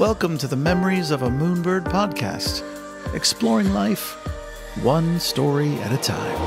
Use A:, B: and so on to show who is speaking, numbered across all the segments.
A: Welcome to the Memories of a Moonbird podcast, exploring life one story at a time.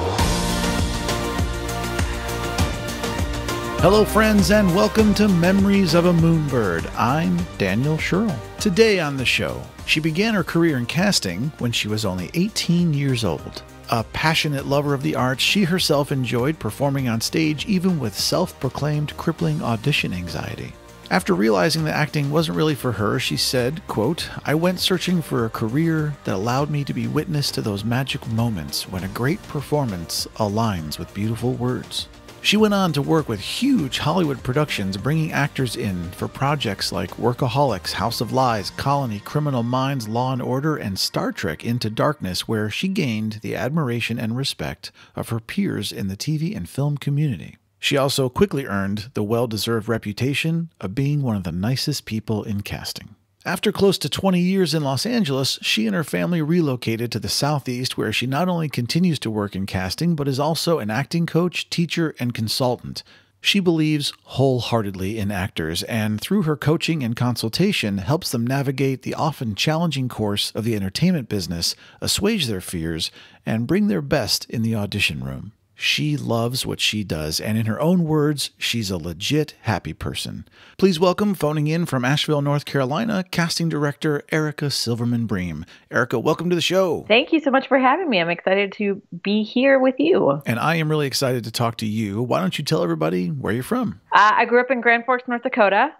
A: Hello, friends, and welcome to Memories of a Moonbird. I'm Daniel Sherrill. Today on the show, she began her career in casting when she was only 18 years old. A passionate lover of the arts, she herself enjoyed performing on stage even with self-proclaimed crippling audition anxiety. After realizing that acting wasn't really for her, she said, quote, "I went searching for a career that allowed me to be witness to those magic moments when a great performance aligns with beautiful words." She went on to work with huge Hollywood productions, bringing actors in for projects like Workaholics, House of Lies, Colony, Criminal Minds, Law & Order, and Star Trek Into Darkness, where she gained the admiration and respect of her peers in the TV and film community. She also quickly earned the well-deserved reputation of being one of the nicest people in casting. After close to 20 years in Los Angeles, she and her family relocated to the Southeast, where she not only continues to work in casting, but is also an acting coach, teacher, and consultant. She believes wholeheartedly in actors, and through her coaching and consultation, helps them navigate the often challenging course of the entertainment business, assuage their fears, and bring their best in the audition room. She loves what she does, and in her own words, she's a legit happy person. Please welcome, phoning in from Asheville, North Carolina, casting director Erica Silverman Bream. Erica, welcome to the show.
B: Thank you so much for having me. I'm excited to be here with you.
A: And I am really excited to talk to you. Why don't you tell everybody where you're from?
B: I grew up in Grand Forks, North Dakota,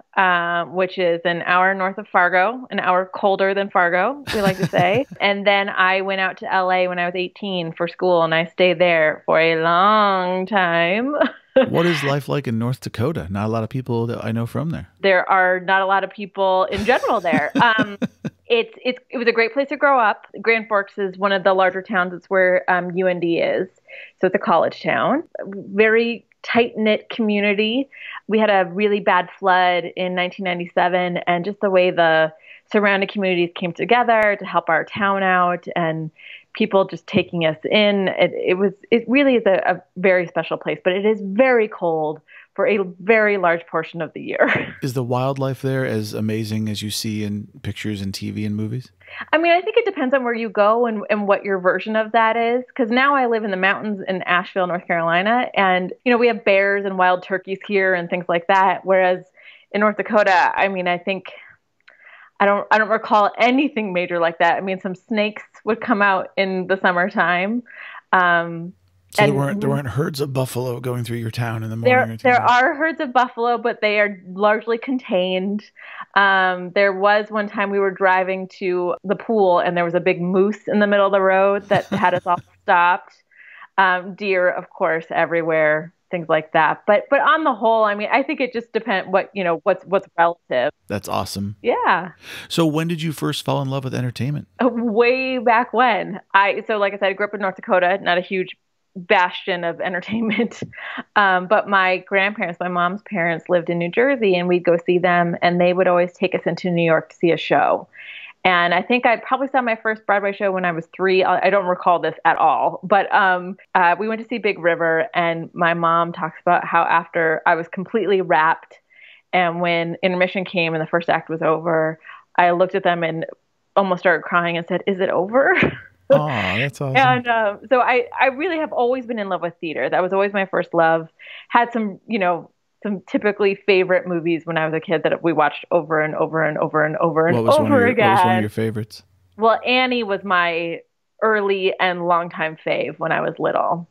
B: which is an hour north of Fargo, an hour colder than Fargo, we like to say. And then I went out to LA when I was 18 for school, and I stayed there for a long time.
A: What is life like in North Dakota? Not a lot of people that I know from there.
B: There are not a lot of people in general there. It was a great place to grow up. Grand Forks is one of the larger towns. It's where UND is. So it's a college town. Very tight-knit community. We had a really bad flood in 1997, and just the way the surrounding communities came together to help our town out and people just taking us in. It really is a very special place, but it is very cold for a very large portion of the year.
A: Is the wildlife there as amazing as you see in pictures and TV and movies?
B: I mean, I think it depends on where you go and what your version of that is. Because now I live in the mountains in Asheville, North Carolina, and we have bears and wild turkeys here and things like that. Whereas in North Dakota, I mean, I think I don't recall anything major like that. I mean, some snakes would come out in the summertime.
A: So there weren't herds of buffalo going through your town in the morning?
B: There are herds of buffalo, but they are largely contained. There was one time we were driving to the pool, and there was a big moose in the middle of the road that had us all stopped. Deer, of course, everywhere, things like that. But on the whole, I mean, I think it just depends what's relative.
A: That's awesome.
B: Yeah.
A: So when did you first fall in love with entertainment?
B: Way back when. So like I said, I grew up in North Dakota, not a huge bastion of entertainment. But my grandparents, my mom's parents, lived in New Jersey, and we'd go see them, and they would always take us into New York to see a show. And I think I probably saw my first Broadway show when I was 3. I don't recall this at all, but we went to see Big River, and my mom talks about how after I was completely wrapped, and when intermission came and the first act was over, I looked at them and almost started crying and said, "Is it over?"
A: Oh, that's awesome.
B: And so I really have always been in love with theater. That was always my first love. Had some typically favorite movies when I was a kid that we watched over and over and over and over and over again.
A: What was one of your favorites?
B: Well, Annie was my early and longtime fave when I was little.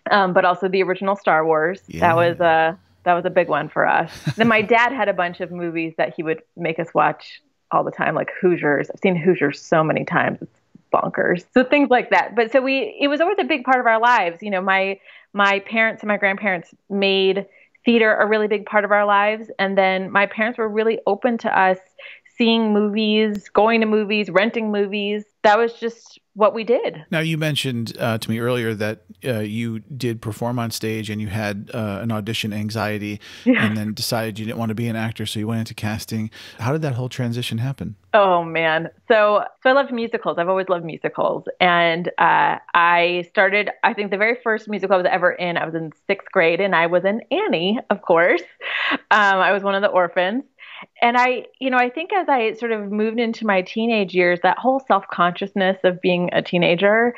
B: But also the original Star Wars. Yeah. That was a big one for us. Then my dad had a bunch of movies that he would make us watch all the time, like Hoosiers. I've seen Hoosiers so many times. It's bonkers. So things like that. But so it was always a big part of our lives. My parents and my grandparents made theater a really big part of our lives. And then my parents were really open to us seeing movies, going to movies, renting movies. That was just what we did.
A: Now, you mentioned to me earlier that you did perform on stage and you had an audition anxiety and then decided you didn't want to be an actor, so you went into casting. How did that whole transition happen?
B: Oh, man. So I loved musicals. I've always loved musicals. And I started, I think the very first musical I was ever in, I was in 6th grade, and I was in Annie, of course. I was one of the orphans. And I think as I sort of moved into my teenage years, that whole self-consciousness of being a teenager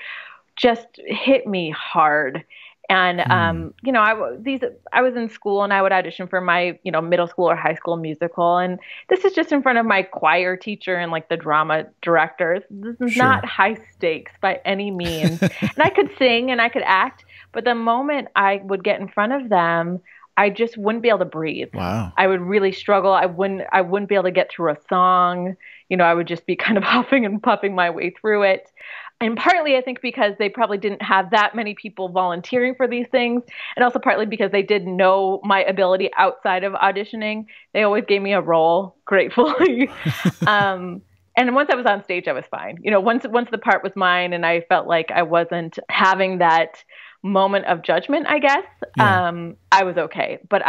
B: just hit me hard. And I was in school and I would audition for my middle school or high school musical, and this is just in front of my choir teacher and like the drama director. This is
A: Sure.
B: not high stakes by any means. And I could sing and I could act, but the moment I would get in front of them, I just wouldn't be able to breathe.
A: Wow.
B: I would really struggle. I wouldn't be able to get through a song. I would just be kind of huffing and puffing my way through it. And partly, I think, because they probably didn't have that many people volunteering for these things. And also partly because they didn't know my ability outside of auditioning. They always gave me a role, gratefully. And once I was on stage, I was fine. Once the part was mine and I felt like I wasn't having that moment of judgment, I guess, I was okay. But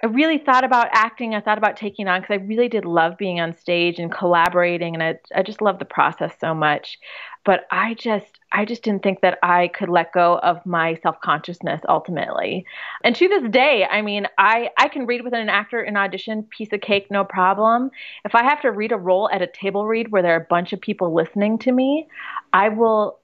B: I really thought about acting. I thought about taking on because I really did love being on stage and collaborating, and I just love the process so much. But I just didn't think that I could let go of my self-consciousness ultimately. And to this day, I mean, I can read with an actor in audition, piece of cake, no problem. If I have to read a role at a table read where there are a bunch of people listening to me, I will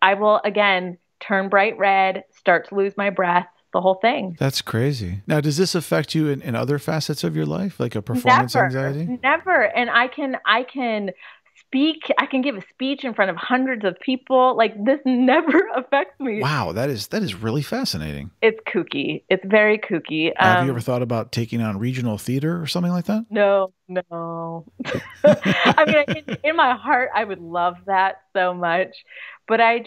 B: again turn bright red, start to lose my breath, the whole thing.
A: That's crazy. Now, does this affect you in other facets of your life, like a performance anxiety?
B: Never. And I can speak, I can give a speech in front of hundreds of people. Like this never affects me.
A: Wow, that is really fascinating.
B: It's kooky. It's very kooky.
A: Have you ever thought about taking on regional theater or something like that?
B: No. I mean, in my heart, I would love that so much, but I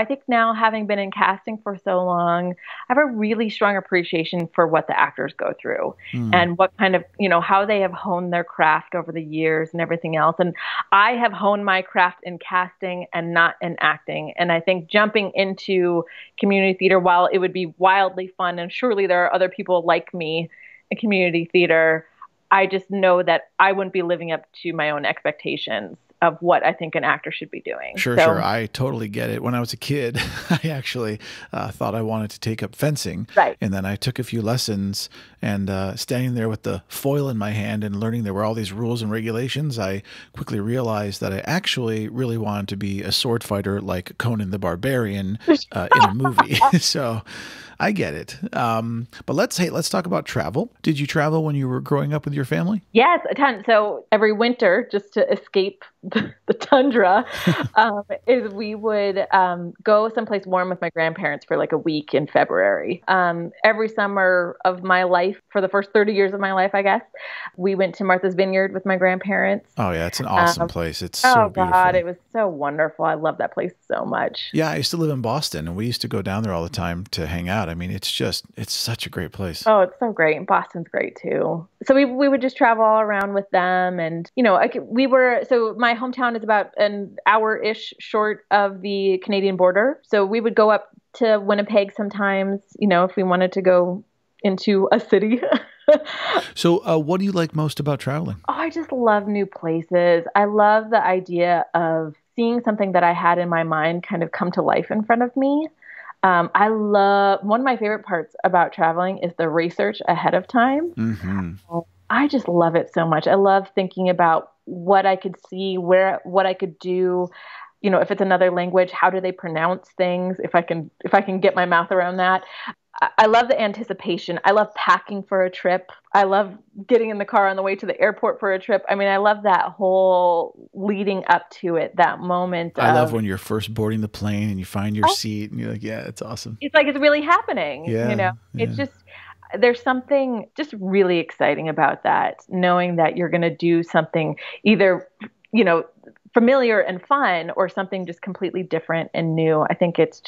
B: think now, having been in casting for so long, I have a really strong appreciation for what the actors go through and what kind of, how they have honed their craft over the years and everything else. And I have honed my craft in casting and not in acting. And I think jumping into community theater, while it would be wildly fun, and surely there are other people like me in community theater, I just know that I wouldn't be living up to my own expectations of what I think an actor should be doing.
A: Sure. I totally get it. When I was a kid, I actually thought I wanted to take up fencing.
B: Right.
A: And then I took a few lessons, and standing there with the foil in my hand and learning there were all these rules and regulations, I quickly realized that I actually really wanted to be a sword fighter like Conan the Barbarian in a movie. So I get it. But let's talk about travel. Did you travel when you were growing up with your family?
B: Yes, a ton. So every winter, just to escape the tundra, is we would go someplace warm with my grandparents for like a week in February. Every summer of my life, for the first 30 years of my life, I guess, we went to Martha's Vineyard with my grandparents.
A: Oh yeah, it's an awesome place. It's so beautiful.
B: Oh God, it was so wonderful. I love that place so much.
A: Yeah, I used to live in Boston, and we used to go down there all the time to hang out. I mean, it's such a great place.
B: Oh, it's so great. And Boston's great too. So we would just travel all around with them. And, so my hometown is about an hour-ish short of the Canadian border. So we would go up to Winnipeg sometimes, if we wanted to go into a city.
A: So what do you like most about traveling?
B: Oh, I just love new places. I love the idea of seeing something that I had in my mind kind of come to life in front of me. One of my favorite parts about traveling is the research ahead of time.
A: Mm-hmm.
B: I just love it so much. I love thinking about what I could see, what I could do. If it's another language, how do they pronounce things? If I can get my mouth around that. I love the anticipation. I love packing for a trip. I love getting in the car on the way to the airport for a trip. I mean, I love that whole leading up to it, that moment.
A: I love when you're first boarding the plane and you find your seat and you're like, yeah, it's awesome.
B: It's like it's really happening.
A: Yeah.
B: It's just, there's something just really exciting about that, knowing that you're going to do something either, familiar and fun, or something just completely different and new. I think it's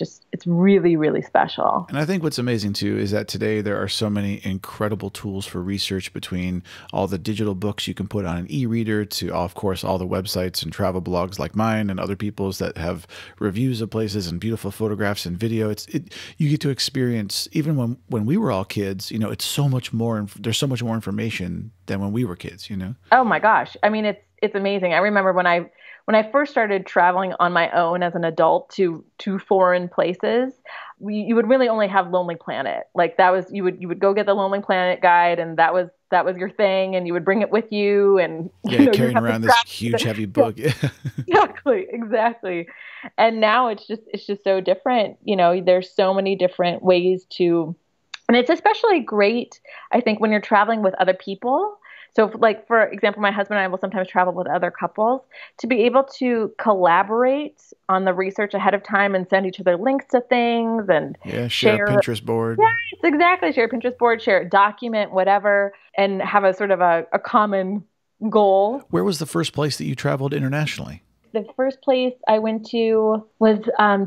B: really, really special.
A: And I think what's amazing too is that today there are so many incredible tools for research, between all the digital books you can put on an e-reader to, of course, all the websites and travel blogs like mine and other people's that have reviews of places and beautiful photographs and video. You get to experience, even when we were all kids, it's so much more, there's so much more information than when we were kids,
B: Oh my gosh. I mean, it's amazing. I remember when I first started traveling on my own as an adult to foreign places, you would really only have Lonely Planet. Like that was, you would go get the Lonely Planet guide, and that was your thing, and you would bring it with you, and
A: yeah, carrying around this huge heavy book.
B: Exactly. And now it's just so different. There's so many different ways to, and it's especially great, I think, when you're traveling with other people. So like, for example, my husband and I will sometimes travel with other couples, to be able to collaborate on the research ahead of time and send each other links to things and
A: share a Pinterest board.
B: Yes, exactly. Share a Pinterest board, share a document, whatever, and have a sort of a common goal.
A: Where was the first place that you traveled internationally?
B: The first place I went to was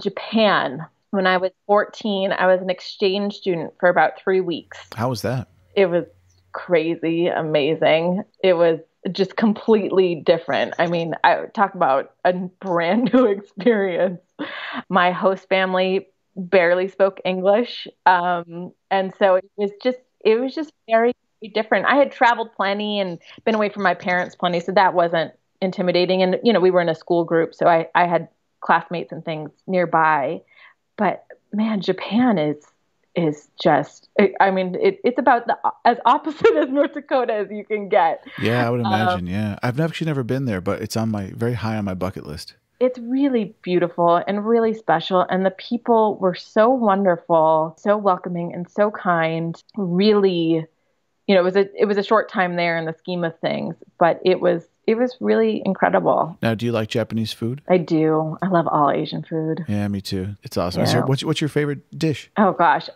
B: Japan. When I was 14, I was an exchange student for about 3 weeks.
A: How was that?
B: It was crazy, amazing. It was just completely different. I mean, I talk about a brand new experience. My host family barely spoke English. And so it was just very different. I had traveled plenty and been away from my parents plenty, so that wasn't intimidating. And, we were in a school group, so I had classmates and things nearby. But man, Japan is just, I mean, it's about as opposite as North Dakota as you can get.
A: Yeah, I would imagine. Yeah. I've actually never been there, but it's very high on my bucket list.
B: It's really beautiful and really special. And the people were so wonderful, so welcoming and so kind. Really, it was a short time there in the scheme of things, but it was really incredible.
A: Now, do you like Japanese food?
B: I do. I love all Asian food.
A: Yeah, me too. It's awesome.
B: Yeah.
A: So what's your favorite dish?
B: Oh gosh,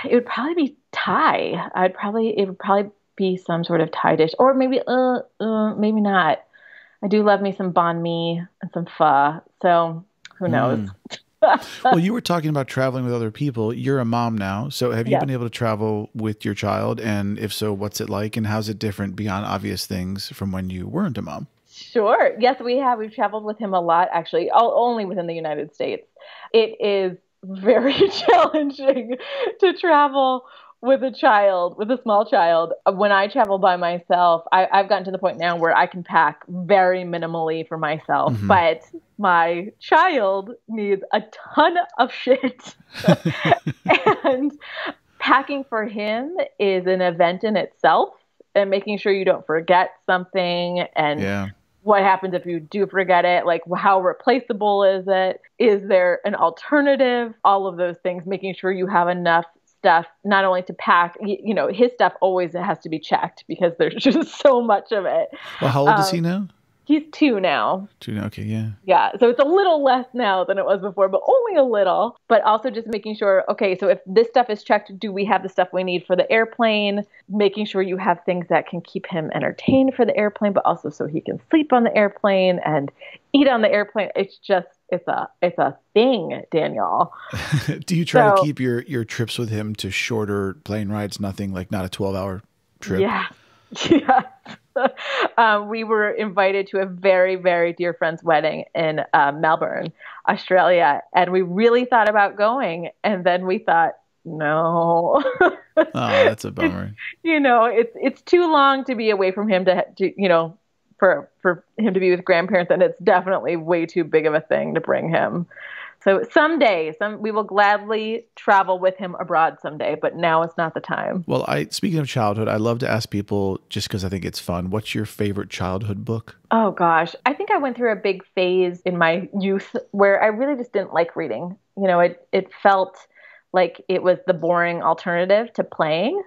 B: it would probably be Thai. It would probably be some sort of Thai dish, or maybe maybe not. I do love me some banh mi and some pho. So who knows?
A: Well, you were talking about traveling with other people. You're a mom now. So have you been able to travel with your child? And if so, what's it like? And how's it different beyond obvious things from when you weren't a mom?
B: Sure. Yes, we have. We've traveled with him a lot, actually, only within the United States. It is very challenging to travel with a small child. When I travel by myself, I've gotten to the point now where I can pack very minimally for myself, but my child needs a ton of shit. And packing for him is an event in itself, and making sure you don't forget something, and what happens if you do forget it? Like, how replaceable is it? Is there an alternative? All of those things, making sure you have enough stuff, not only to pack, his stuff always has to be checked because there's just so much of it.
A: Well, how old is he now?
B: He's 2 now.
A: 2 now, okay, yeah.
B: Yeah, so it's a little less now than it was before, but only a little. But also just making sure, okay, so if this stuff is checked, do we have the stuff we need for the airplane? Making sure you have things that can keep him entertained for the airplane, but also so he can sleep on the airplane and eat on the airplane. It's a thing, Daniel.
A: Do you try to keep your trips with him to shorter plane rides, not a 12-hour trip?
B: Yeah. Yes. We were invited to a very, very dear friend's wedding in Melbourne, Australia, and we really thought about going, and then we thought, no.
A: Oh, that's a bummer.
B: It's too long to be away from him for him to be with grandparents, and it's definitely way too big of a thing to bring him. So someday, we will gladly travel with him abroad someday, but now it's not the time.
A: Well, speaking of childhood, I love to ask people, just because I think it's fun, what's your favorite childhood book?
B: Oh gosh, I think I went through a big phase in my youth where I really just didn't like reading. It felt like it was the boring alternative to playing.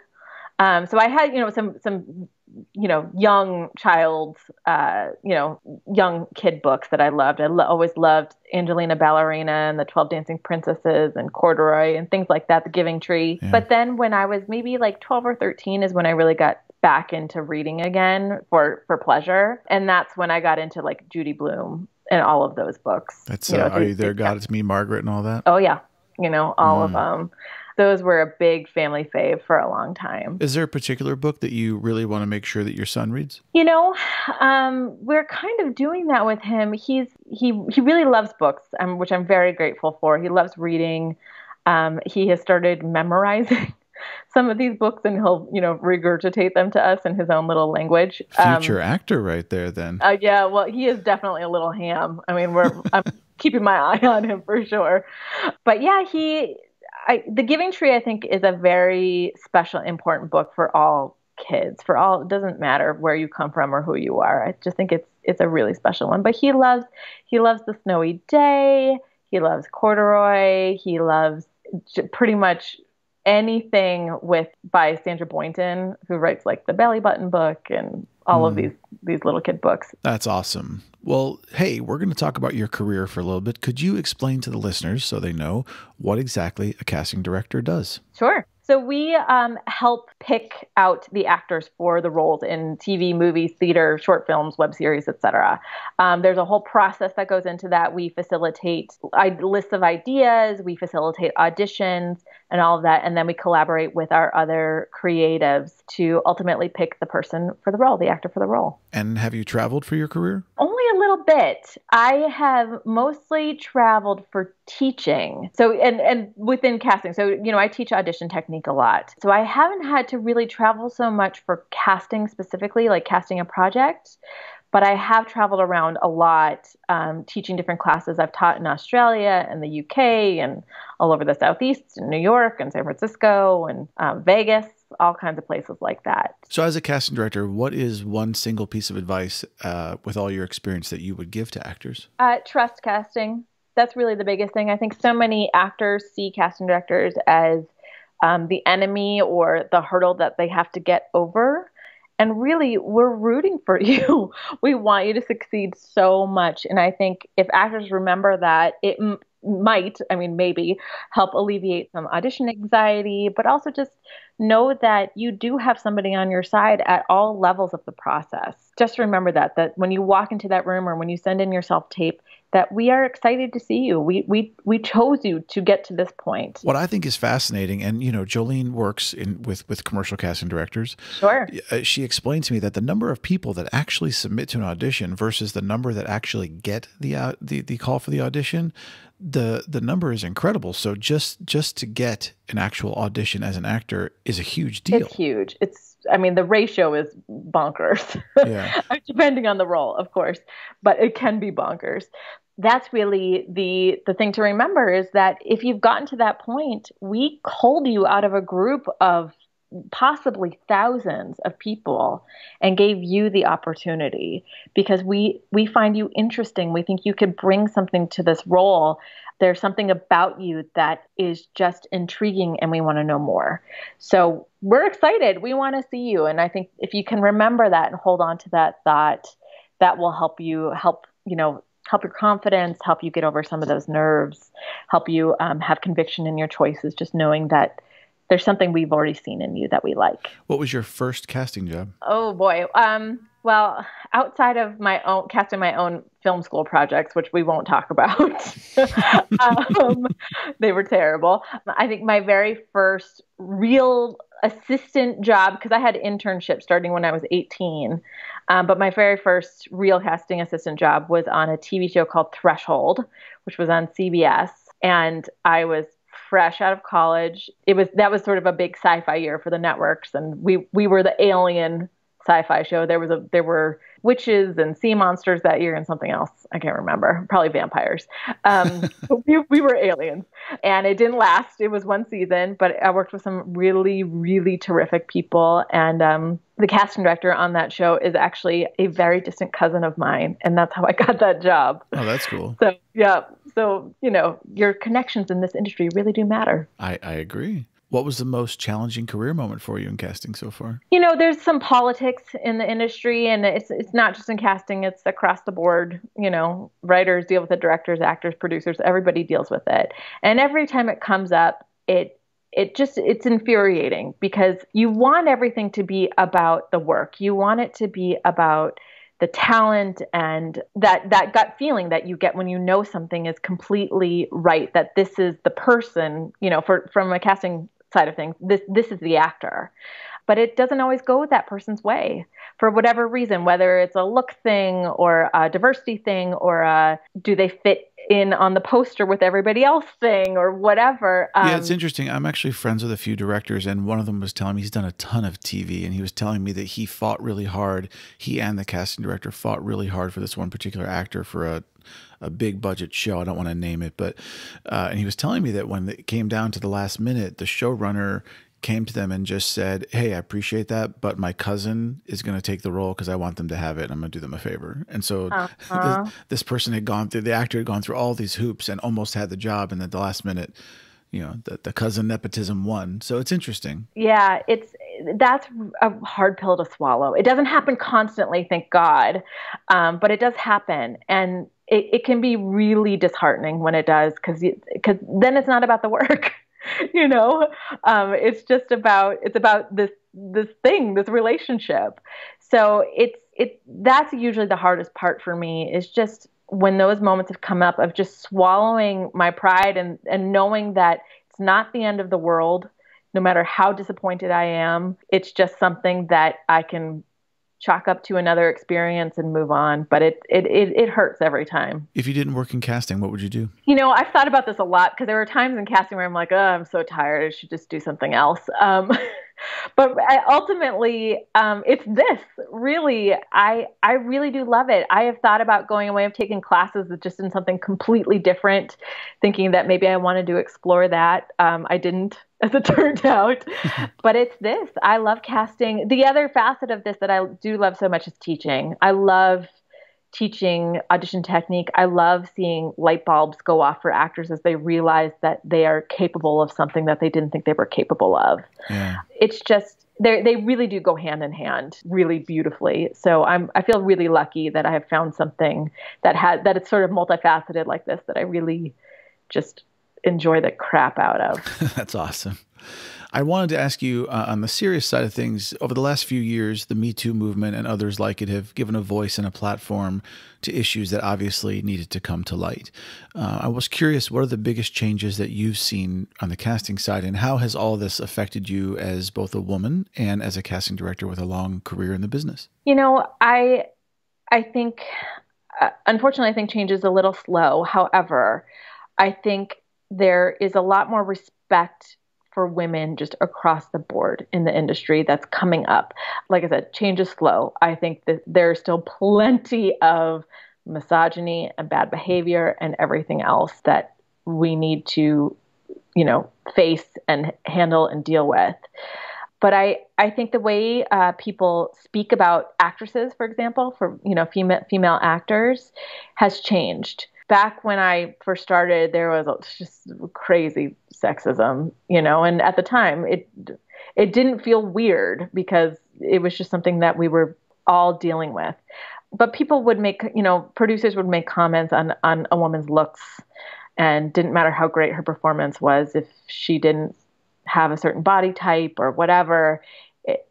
B: So I had, some young child, young kid books that I loved. I always loved Angelina Ballerina and the 12 Dancing Princesses and Corduroy and things like that, The Giving Tree. Yeah. But then when I was maybe like 12 or 13 is when I really got back into reading again for pleasure. And that's when I got into like Judy Blume and all of those books.
A: That's Are You There, God? It's Me, Margaret, and all that?
B: Oh, yeah. All of them. Those were a big family fave for a long time.
A: Is there a particular book that you really want to make sure that your son reads?
B: We're kind of doing that with him. He really loves books, which I'm very grateful for. He loves reading. He has started memorizing some of these books, and he'll, regurgitate them to us in his own little language.
A: Future actor right there, then.
B: Yeah, well, he is definitely a little ham. I mean, I'm keeping my eye on him for sure. But yeah, The Giving Tree, I think, is a very special, important book for all kids. It doesn't matter where you come from or who you are. I just think it's a really special one. But he loves The Snowy Day. He loves corduroy. He loves pretty much anything by Sandra Boynton, who writes like the Belly Button book and all of these little kid books.
A: That's awesome. Well, hey, we're going to talk about your career for a little bit. Could you explain to the listeners so they know what exactly a casting director does?
B: Sure. So we help pick out the actors for the roles in TV, movies, theater, short films, web series, etc. There's a whole process that goes into that. We facilitate lists of ideas, we facilitate auditions and all of that, and then we collaborate with our other creatives to ultimately pick the person for the role, the actor for the role.
A: And have you traveled for your career?
B: Only a little bit. I have mostly traveled for teaching. So, and within casting. So, I teach audition technique a lot. So I haven't had to really travel so much for casting specifically, like casting a project, but I have traveled around a lot, teaching different classes. I've taught in Australia and the UK and all over the Southeast, in New York and San Francisco and Vegas, all kinds of places like that.
A: So as a casting director, what is one single piece of advice with all your experience that you would give to actors?
B: Trust casting. That's really the biggest thing. I think so many actors see casting directors as the enemy or the hurdle that they have to get over. And really, we're rooting for you. We want you to succeed so much. And I think if actors remember that, it might, maybe help alleviate some audition anxiety, but also just know that you do have somebody on your side at all levels of the process. Just remember that when you walk into that room or when you send in your self-tape, that we are excited to see you. We chose you to get to this point.
A: What I think is fascinating, and Jolene works with commercial casting directors.
B: Sure.
A: She explained to me that the number of people that actually submit to an audition versus the number that actually get the call for the audition, the number is incredible. So just to get an actual audition as an actor is a huge deal.
B: It's huge. The ratio is bonkers.
A: Yeah.
B: Depending on the role, of course, but it can be bonkers. That's really the thing to remember, is that if you've gotten to that point, we culled you out of a group of possibly thousands of people and gave you the opportunity because we find you interesting. We think you could bring something to this role. There's something about you that is just intriguing and we want to know more. So we're excited. We want to see you. And I think if you can remember that and hold on to that thought, that will help your confidence, help you get over some of those nerves, help you have conviction in your choices, just knowing that there's something we've already seen in you that we like.
A: What was your first casting job?
B: Oh boy. Well, outside of casting my own film school projects, which we won't talk about, they were terrible. I think my very first real assistant job, because I had internships starting when I was 18, but my very first real casting assistant job was on a TV show called Threshold, which was on CBS. And I was fresh out of college. That was sort of a big sci-fi year for the networks, and we were the alien sci-fi show. There were witches and sea monsters that year and something else. I can't remember. Probably vampires. We were aliens, and it didn't last. It was one season, but I worked with some really, really terrific people. And the casting director on that show is actually a very distant cousin of mine, and that's how I got that job.
A: Oh, that's cool.
B: So yeah. So, your connections in this industry really do matter.
A: I agree. What was the most challenging career moment for you in casting so far?
B: There's some politics in the industry, and it's not just in casting, it's across the board. Writers deal with it, directors, actors, producers, everybody deals with it. And every time it comes up, it's infuriating because you want everything to be about the work. You want it to be about the talent and that gut feeling that you get when you know something is completely right, that this is the person, from a casting side of things, this is the actor. but it doesn't always go that person's way for whatever reason, whether it's a look thing or a diversity thing or a do they fit in on the poster with everybody else thing or whatever.
A: Yeah, it's interesting. I'm actually friends with a few directors, and one of them was telling me he's done a ton of TV, and he was telling me that he fought really hard. He and the casting director fought really hard for this one particular actor for a big budget show. I don't want to name it, but and he was telling me that when it came down to the last minute, the showrunner came to them and just said, "Hey, I appreciate that, but my cousin is going to take the role because I want them to have it. And I'm going to do them a favor." And so this person had gone through, the actor had gone through all these hoops and almost had the job. And at the last minute, you know, the cousin nepotism won. So it's interesting.
B: Yeah, that's a hard pill to swallow. It doesn't happen constantly, thank God, but it does happen. And it can be really disheartening when it does because then it's not about the work. You know, it's about this thing, this relationship. So that's usually the hardest part for me is just when those moments have come up of just swallowing my pride and knowing that it's not the end of the world, no matter how disappointed I am. It's just something that I can chalk up to another experience and move on. But it hurts every time.
A: If you didn't work in casting, what would you do?
B: You know, I've thought about this a lot because there were times in casting where I'm like, oh, I'm so tired. I should just do something else. But ultimately, it's this. Really, I really do love it. I have thought about going away. I've taken classes that just in something completely different, thinking that maybe I wanted to explore that. I didn't, as it turned out. But it's this. I love casting. The other facet of this that I do love so much is teaching. I love teaching audition technique. I love seeing light bulbs go off for actors as they realize that they are capable of something that they didn't think they were capable of. Yeah. It's just, they really do go hand in hand really beautifully. So I feel really lucky that I have found something that it's sort of multifaceted like this, that I really just enjoy the crap out of.
A: That's awesome. I wanted to ask you on the serious side of things, over the last few years, the Me Too movement and others like it have given a voice and a platform to issues that obviously needed to come to light. I was curious, what are the biggest changes that you've seen on the casting side, and how has all this affected you as both a woman and as a casting director with a long career in the business?
B: You know, I think, unfortunately, I think change is a little slow. However, I think there is a lot more respect for women just across the board in the industry that's coming up. Like I said, change is slow. I think that there's still plenty of misogyny and bad behavior and everything else that we need to, you know, face and handle and deal with. But I think the way people speak about actresses, for example, for, you know, female actors has changed. Back when I first started, there was just crazy sexism, you know, and at the time it didn't feel weird because it was just something that we were all dealing with. But people would make, you know, producers would make comments on a woman's looks, and didn't matter how great her performance was, if she didn't have a certain body type or whatever,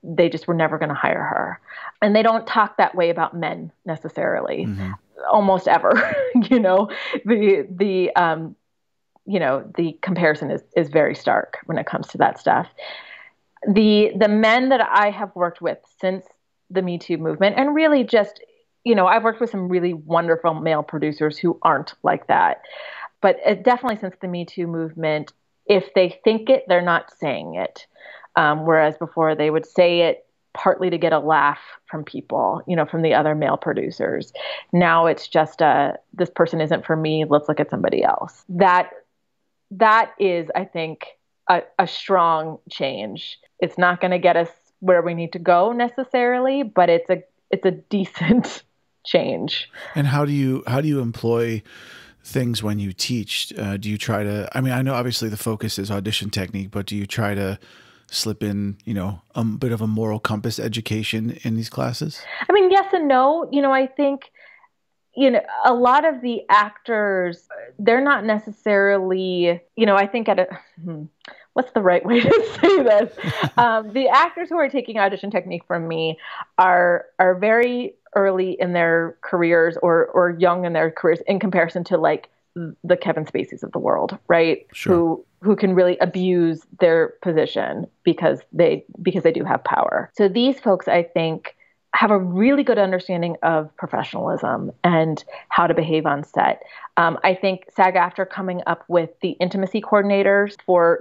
B: they just were never going to hire her. And they don't talk that way about men necessarily. Mm-hmm. Almost ever, you know, the comparison is very stark when it comes to that stuff. The men that I have worked with since the Me Too movement, and really just, you know, I've worked with some really wonderful male producers who aren't like that, but definitely since the Me Too movement, if they think it, they're not saying it. Whereas before they would say it partly to get a laugh from people, you know, from the other male producers. Now it's just this person isn't for me. Let's look at somebody else. That is, I think, a strong change. It's not going to get us where we need to go necessarily, but it's a decent change.
A: And how do you employ things when you teach? Do you try to? I mean, I know obviously the focus is audition technique, but do you try to slip in, you know, a bit of a moral compass education in these classes?
B: I mean, yes and no. You know, I think, you know, a lot of the actors, they're not necessarily, you know, I think what's the right way to say this? The actors who are taking audition technique from me are very early in their careers or young in their careers in comparison to like the Kevin Spaceys of the world, right? Sure. who can really abuse their position because they do have power. So these folks, I think, have a really good understanding of professionalism and how to behave on set. I think SAG-AFTRA coming up with the intimacy coordinators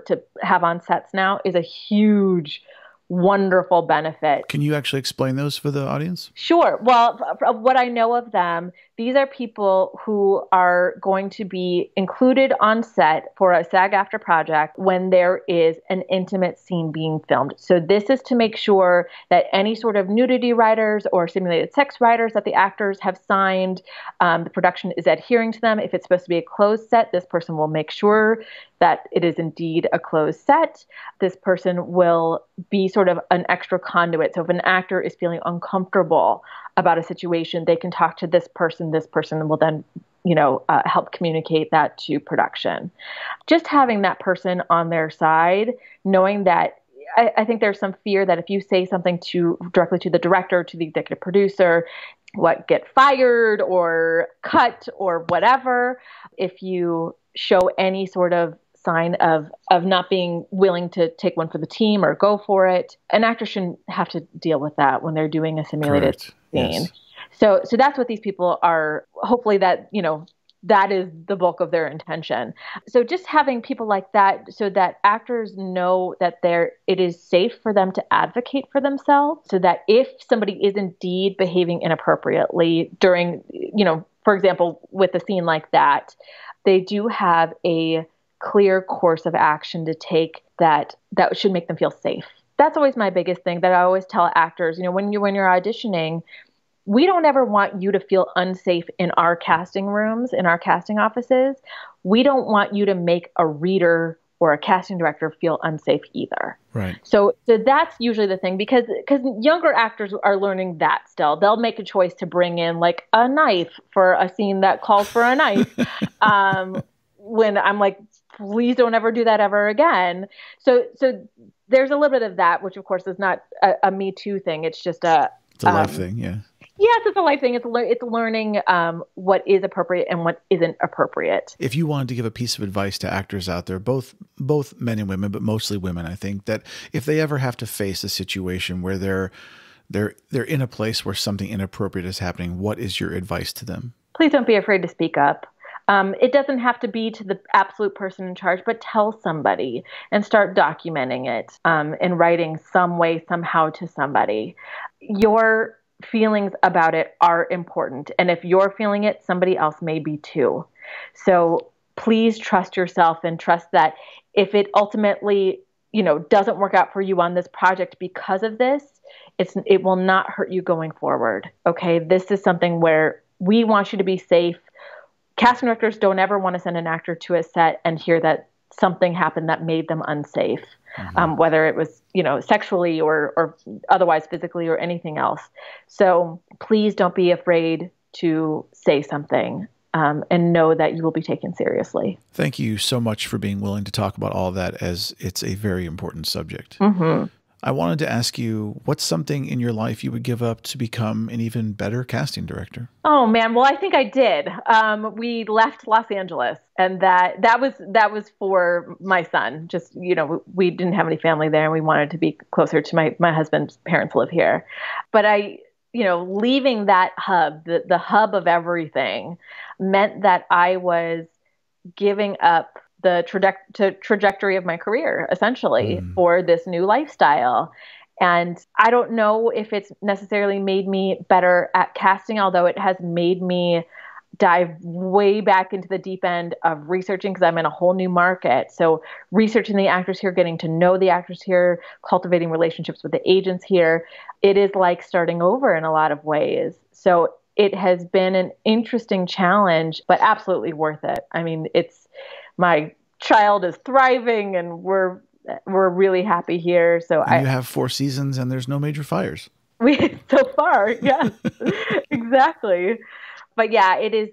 B: to have on sets now is a huge, wonderful benefit.
A: Can you actually explain those for the audience?
B: Sure. Well, what I know of them, these are people who are going to be included on set for a SAG-AFTRA project when there is an intimate scene being filmed. So this is to make sure that any sort of nudity writers or simulated sex writers that the actors have signed, the production is adhering to them. If it's supposed to be a closed set, this person will make sure that it is indeed a closed set. This person will be sort of an extra conduit. So if an actor is feeling uncomfortable about a situation, they can talk to this person. This person will then, help communicate that to production. Just having that person on their side, knowing that I think there's some fear that if you say something directly to the director, to the executive producer, get fired or cut or whatever, if you show any sort of sign of not being willing to take one for the team or go for it, an actor shouldn't have to deal with that when they're doing a simulated scene. Yes. So that's what these people are. Hopefully that is the bulk of their intention. So just having people like that so that actors know that it is safe for them to advocate for themselves, so that if somebody is indeed behaving inappropriately during, for example, with a scene like that, they do have a clear course of action to take that should make them feel safe. That's always my biggest thing that I always tell actors, when you're auditioning, we don't ever want you to feel unsafe in our casting rooms, in our casting offices. We don't want you to make a reader or a casting director feel unsafe either.
A: Right.
B: So that's usually the thing, because younger actors are learning that still. They'll make a choice to bring in like a knife for a scene that calls for a knife. When I'm like, please don't ever do that ever again. So there's a little bit of that, which of course is not a Me Too thing. It's just
A: it's a life thing, yeah.
B: Yes, it's a life thing. It's learning what is appropriate and what isn't appropriate.
A: If you wanted to give a piece of advice to actors out there, both men and women, but mostly women, I think that if they ever have to face a situation where they're in a place where something inappropriate is happening, what is your advice to them?
B: Please don't be afraid to speak up. It doesn't have to be to the absolute person in charge, but tell somebody and start documenting it in writing some way, somehow to somebody. Your feelings about it are important. And if you're feeling it, somebody else may be too. So please trust yourself and trust that if it ultimately, doesn't work out for you on this project because of this, it will not hurt you going forward. Okay. This is something where we want you to be safe. Casting directors don't ever want to send an actor to a set and hear that something happened that made them unsafe, whether it was, sexually or otherwise physically or anything else. So please don't be afraid to say something and know that you will be taken seriously.
A: Thank you so much for being willing to talk about all of that, as it's a very important subject.
B: Mm-hmm.
A: I wanted to ask you, what's something in your life you would give up to become an even better casting director?
B: Oh man, well I think I did. We left Los Angeles, and that was for my son. Just we didn't have any family there, and we wanted to be closer to my husband's parents live here. But leaving that hub, the hub of everything, meant that I was giving up the trajectory of my career, essentially, for this new lifestyle. And I don't know if it's necessarily made me better at casting, although it has made me dive way back into the deep end of researching, because I'm in a whole new market. So researching the actors here, getting to know the actors here, cultivating relationships with the agents here, it is like starting over in a lot of ways. So it has been an interesting challenge, but absolutely worth it. I mean, my child is thriving, and we're really happy here. So
A: you have 4 seasons, and there's no major fires.
B: So far, yes, exactly. But yeah, it is.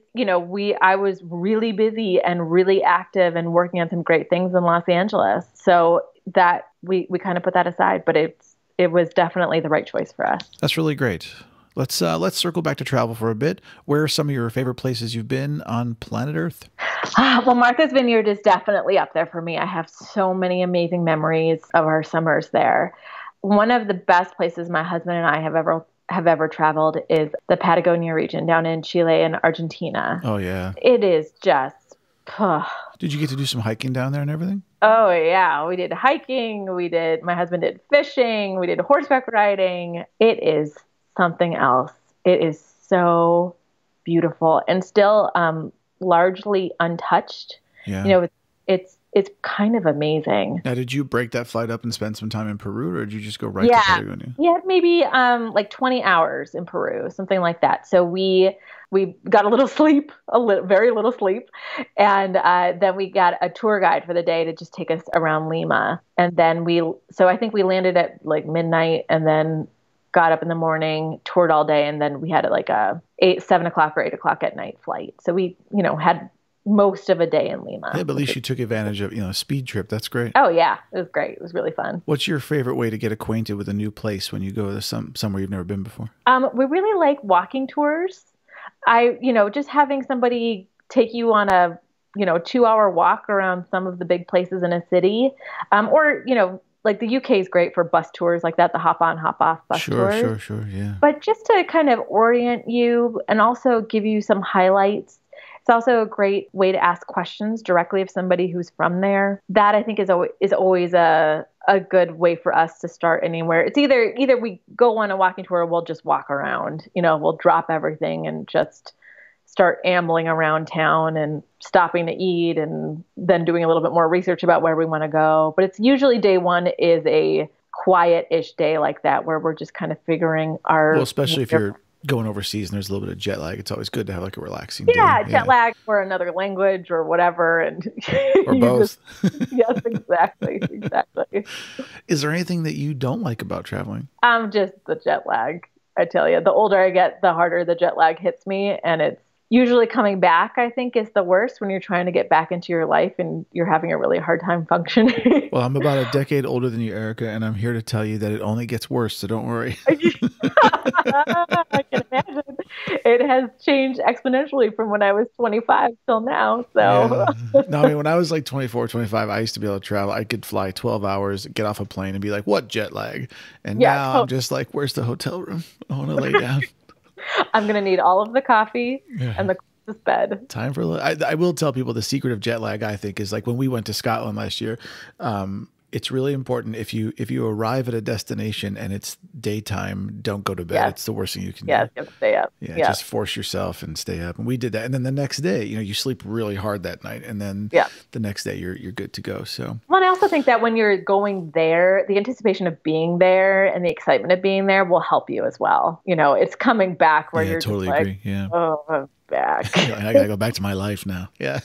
B: I was really busy and really active and working on some great things in Los Angeles. So that we kind of put that aside, but it was definitely the right choice for us.
A: That's really great. Let's circle back to travel for a bit. Where are some of your favorite places you've been on planet Earth?
B: Well, Martha's Vineyard is definitely up there for me. I have so many amazing memories of our summers there. One of the best places my husband and I have ever traveled is the Patagonia region down in Chile and Argentina.
A: Oh yeah.
B: It is just
A: Did you get to do some hiking down there and everything?
B: Oh yeah, we did hiking, my husband did fishing, we did horseback riding. It is something else. It is so beautiful and still largely untouched.
A: Yeah.
B: It's kind of amazing.
A: Now, did you break that flight up and spend some time in Peru, or did you just go right to Patagonia?
B: Yeah, maybe like 20 hours in Peru, something like that. So we got a little sleep, very little sleep, and then we got a tour guide for the day to just take us around Lima. And then so I think we landed at like midnight, and then got up in the morning, toured all day, and then we had like a 7 o'clock or 8 o'clock at night flight. So we, had most of a day in Lima.
A: Yeah, but at least you took advantage of, a speed trip. That's great.
B: Oh yeah, it was great. It was really fun.
A: What's your favorite way to get acquainted with a new place when you go to somewhere you've never been before?
B: We really like walking tours. Just having somebody take you on a, 2-hour walk around some of the big places in a city, or, like the UK is great for bus tours like that, the hop on, hop off bus tours.
A: Sure, yeah.
B: But just to kind of orient you and also give you some highlights. It's also a great way to ask questions directly of somebody who's from there. That I think is always a good way for us to start anywhere. It's either we go on a walking tour or we'll just walk around. We'll drop everything and just start ambling around town and stopping to eat and then doing a little bit more research about where we want to go. But it's usually day one is a quiet-ish day like that where we're just kind of figuring our...
A: Well, especially if you're going overseas and there's a little bit of jet lag, it's always good to have like a relaxing day.
B: Jet lag or another language or whatever. And
A: or both.
B: Yes, exactly.
A: Is there anything that you don't like about traveling?
B: Just the jet lag. I tell you, the older I get, the harder the jet lag hits me. And it's usually coming back, I think, is the worst when you're trying to get back into your life and you're having a really hard time functioning.
A: Well, I'm about a decade older than you, Erica, and I'm here to tell you that it only gets worse, so don't worry.
B: I can imagine. It has changed exponentially from when I was 25 till now. So,
A: No, I mean, when I was like 24, 25, I used to be able to travel. I could fly 12 hours, get off a plane and be like, what jet lag? And now I'm just like, where's the hotel room? I want to lay down.
B: I'm going to need all of the coffee and the closest bed.
A: Time for I will tell people the secret of jet lag, I think, is like when we went to Scotland last year, it's really important if you arrive at a destination and it's daytime, don't go to bed. It's the worst thing you can do.
B: You have to stay up.
A: Just force yourself and stay up. And we did that. And then the next day, you sleep really hard that night. And then the next day you're good to go. So,
B: well, and I also think that when you're going there, the anticipation of being there and the excitement of being there will help you as well. It's coming back where you're
A: totally
B: just like,
A: agree. Yeah.
B: Oh, I'm back.
A: I got to go back to my life now. Yeah.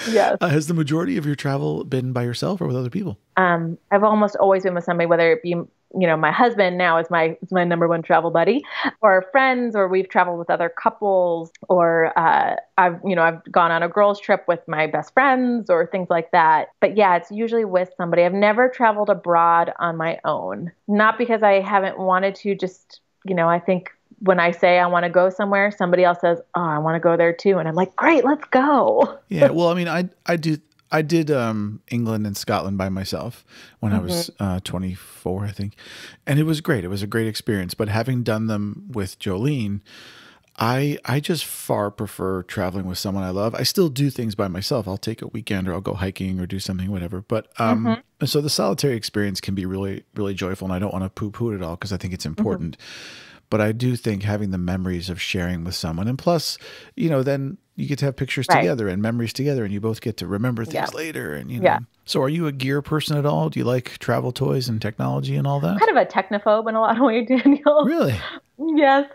B: Yes.
A: Has the majority of your travel been by yourself or with other people?
B: I've almost always been with somebody, whether it be, my husband now is my number one travel buddy, or friends, or we've traveled with other couples, or I've gone on a girls trip with my best friends or things like that. But yeah, it's usually with somebody. I've never traveled abroad on my own, not because I haven't wanted to, just, I think when I say I want to go somewhere, somebody else says, "Oh, I want to go there too," and I'm like, "Great, let's go."
A: Yeah, well, I mean, I did England and Scotland by myself when I was 24, I think, and it was great. It was a great experience. But having done them with Jolene, I just far prefer traveling with someone I love. I still do things by myself. I'll take a weekend or I'll go hiking or do something, whatever. But so the solitary experience can be really, really joyful, and I don't want to poo-poo it at all because I think it's important. But I do think having the memories of sharing with someone, and plus, then you get to have pictures together and memories together, and you both get to remember things later. And So are you a gear person at all? Do you like travel toys and technology and all that?
B: I'm kind of a technophobe in a lot of ways, Daniel.
A: Really?
B: Yes.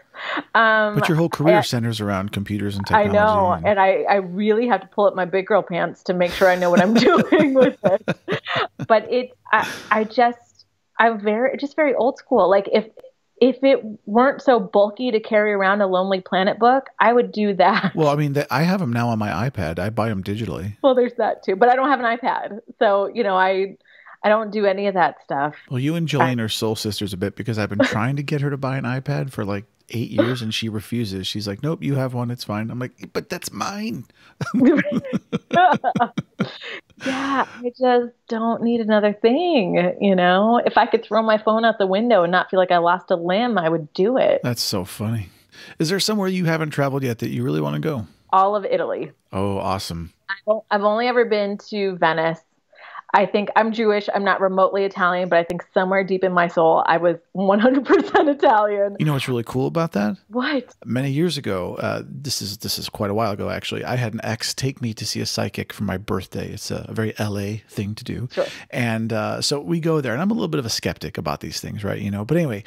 A: But your whole career centers around computers and technology.
B: I know, and I really have to pull up my big girl pants to make sure I know what I'm doing with it. But I'm very old school. Like if it weren't so bulky to carry around a Lonely Planet book, I would do that.
A: Well, I mean, I have them now on my iPad. I buy them digitally.
B: Well, there's that too, but I don't have an iPad. So, I don't do any of that stuff.
A: Well, you and Jolene are soul sisters a bit because I've been trying to get her to buy an iPad for like 8 years and she refuses. She's like, nope, you have one. It's fine. I'm like, but that's mine.
B: Yeah, I just don't need another thing, you know? If I could throw my phone out the window and not feel like I lost a limb, I would do it.
A: That's so funny. Is there somewhere you haven't traveled yet that you really want to go?
B: All of Italy.
A: Oh, awesome.
B: I've only ever been to Venice. I think I'm Jewish. I'm not remotely Italian, but I think somewhere deep in my soul, I was 100% Italian.
A: You know what's really cool about that?
B: What?
A: Many years ago, this is quite a while ago, actually, I had an ex take me to see a psychic for my birthday. It's a very LA thing to do.
B: Sure.
A: And so we go there, and I'm a little bit of a skeptic about these things, right? You know, but anyway,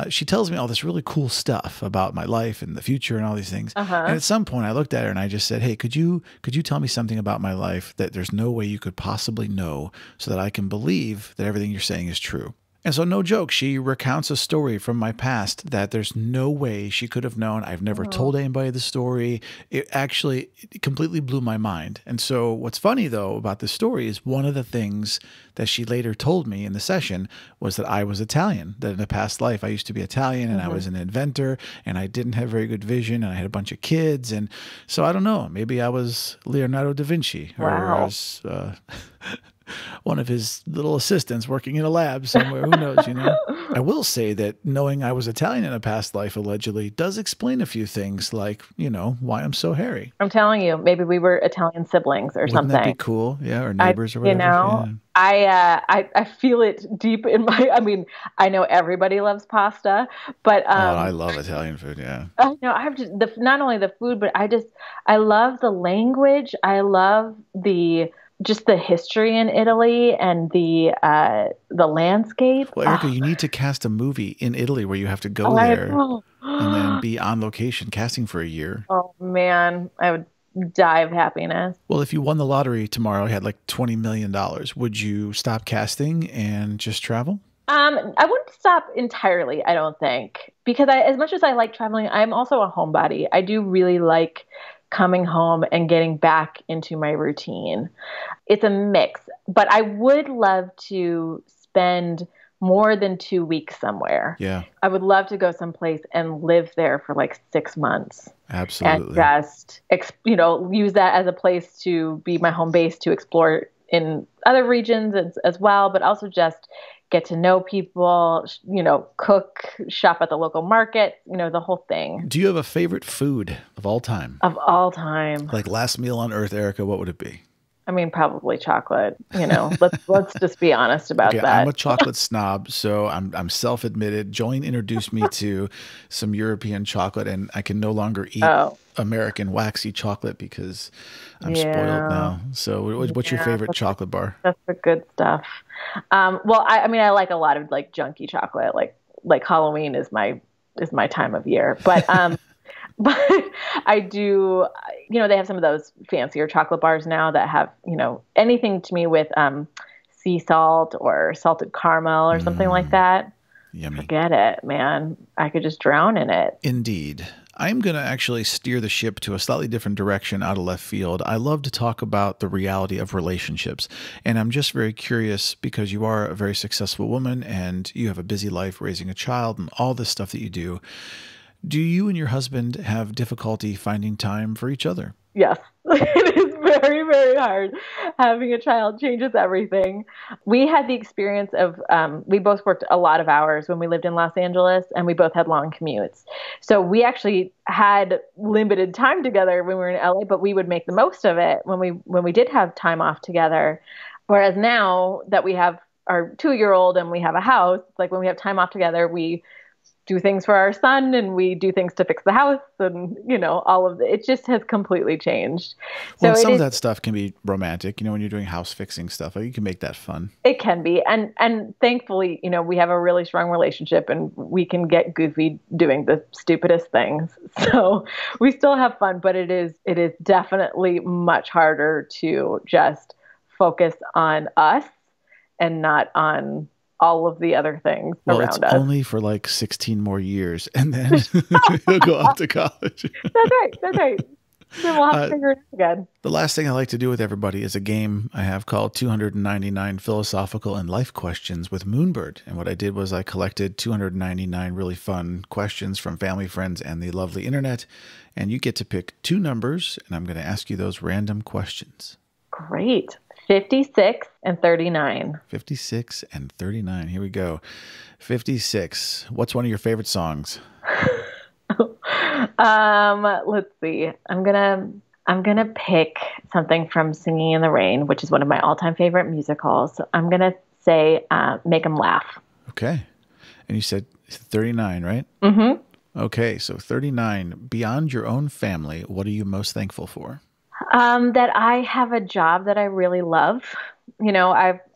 A: she tells me all this really cool stuff about my life and the future and all these things. And at some point, I looked at her and I just said, hey, could you tell me something about my life that there's no way you could possibly know so that I can believe that everything you're saying is true? And so, no joke, she recounts a story from my past that there's no way she could have known. I've never told anybody the story. It completely blew my mind. And so what's funny, though, about this story is one of the things that she later told me in the session was that I was Italian, that in a past life I used to be Italian and I was an inventor and I didn't have very good vision and I had a bunch of kids. And so I don't know, maybe I was Leonardo da Vinci or I was one of his little assistants working in a lab somewhere. Who knows, you know? I will say that knowing I was Italian in a past life, allegedly, does explain a few things like, you know, why I'm so hairy.
B: I'm telling you, maybe we were Italian siblings or something.
A: Wouldn't that be cool? Yeah, or neighbors or whatever.
B: You know, yeah. I feel it deep in my, I mean, I know everybody loves pasta, but
A: I love Italian food, yeah.
B: I know, I have just, not only the food, but I love the language. I love just the history in Italy and the landscape.
A: Well, Erica, you need to cast a movie in Italy where you have to go there and then be on location casting for a year. Oh, man, I would die of happiness. Well, if you won the lottery tomorrow, you had like $20 million, would you stop casting and just travel?
B: I wouldn't stop entirely, I don't think, because as much as I like traveling, I'm also a homebody. I do really like coming home and getting back into my routine. It's a mix, but I would love to spend more than 2 weeks somewhere.
A: Yeah.
B: I would love to go someplace and live there for like 6 months.
A: Absolutely.
B: And just, use that as a place to be my home base to explore in other regions as well, but also just get to know people, cook, shop at the local market, the whole thing.
A: Do you have a favorite food of all time?
B: Of all time.
A: Like last meal on earth, Erica, what would it be?
B: I mean, probably chocolate, let's just be honest about that.
A: I'm a chocolate snob, so I'm self-admitted. Jolene introduced me to some European chocolate and I can no longer eat American waxy chocolate because I'm spoiled now. So what's your favorite chocolate bar?
B: That's the good stuff. Well, I like a lot of like junky chocolate, like Halloween is my time of year, but but I do, they have some of those fancier chocolate bars now that have, anything to me with sea salt or salted caramel or something like that.
A: Yummy.
B: Forget it, man. I could just drown in it.
A: Indeed. I'm going to actually steer the ship to a slightly different direction out of left field. I love to talk about the reality of relationships. And I'm just very curious because you are a very successful woman and you have a busy life raising a child and all this stuff that you do. Do you and your husband have difficulty finding time for each other?
B: Yes, it is very, very hard. Having a child changes everything. We had the experience of, we both worked a lot of hours when we lived in Los Angeles and we both had long commutes. So we actually had limited time together when we were in LA, but we would make the most of it when we did have time off together. Whereas now that we have our 2-year-old and we have a house, it's like when we have time off together, we do things for our son and we do things to fix the house and, all of it just has completely changed.
A: Well, so some of that stuff can be romantic, when you're doing house fixing stuff, you can make that fun.
B: It can be. And thankfully, we have a really strong relationship and we can get goofy doing the stupidest things. So we still have fun, but it is definitely much harder to just focus on us and not on all of the other things around us.
A: Well, it's only for like 16 more years and then you'll go off to college.
B: That's right. Then we'll have to figure it out again.
A: The last thing I like to do with everybody is a game I have called 299 Philosophical and Life Questions with Moonbird. And what I did was I collected 299 really fun questions from family, friends, and the lovely internet. And you get to pick two numbers, and I'm going to ask you those random questions.
B: Great. 56 and 39.
A: 56 and 39. Here we go. 56. What's one of your favorite songs?
B: Let's see. I'm gonna pick something from Singing in the Rain, which is one of my all-time favorite musicals. I'm gonna say Make 'Em Laugh.
A: Okay. And you said 39, right?
B: Mm-hmm.
A: Okay, so 39. Beyond your own family, what are you most thankful for?
B: That I have a job that I really love. You know,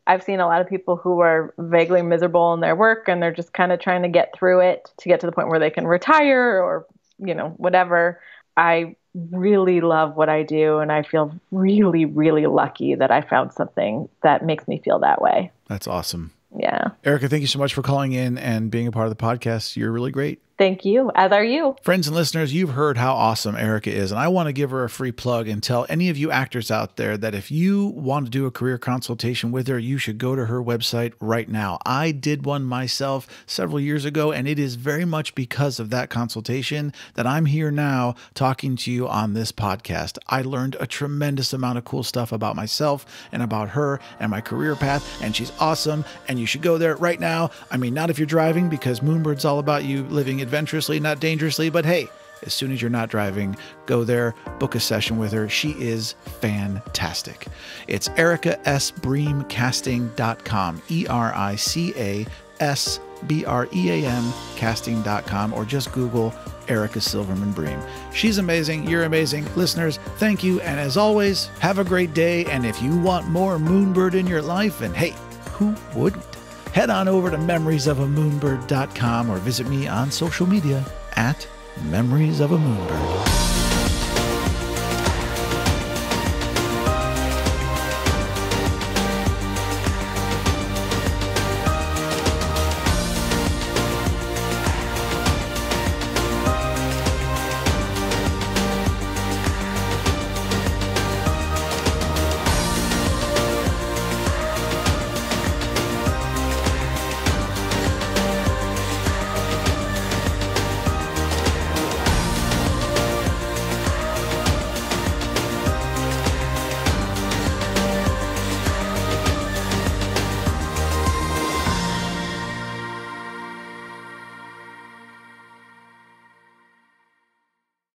B: I've seen a lot of people who are vaguely miserable in their work, and they're just kind of trying to get through it to get to the point where they can retire or, you know, whatever. I really love what I do, and I feel really, really lucky that I found something that makes me feel that way.
A: That's awesome.
B: Yeah.
A: Erica, thank you so much for calling in and being a part of the podcast. You're really great.
B: Thank you, as are you.
A: Friends and listeners, you've heard how awesome Erica is, and I want to give her a free plug and tell any of you actors out there that if you want to do a career consultation with her, you should go to her website right now. I did one myself several years ago, and it is very much because of that consultation that I'm here now talking to you on this podcast. I learned a tremendous amount of cool stuff about myself and about her and my career path, and she's awesome, and you should go there right now. I mean, not if you're driving, because Moonbird's all about you living adventurously, not dangerously, but hey, as soon as you're not driving, go there, book a session with her. She is fantastic. It's ericasbreamcasting.com, ERICASBREAM casting.com, or just Google Erica Silverman Bream. She's amazing. You're amazing. Listeners, thank you. And as always, have a great day. And if you want more Moonbird in your life, and hey, who wouldn't? Head on over to memoriesofamoonbird.com or visit me on social media at Memories of a Moonbird.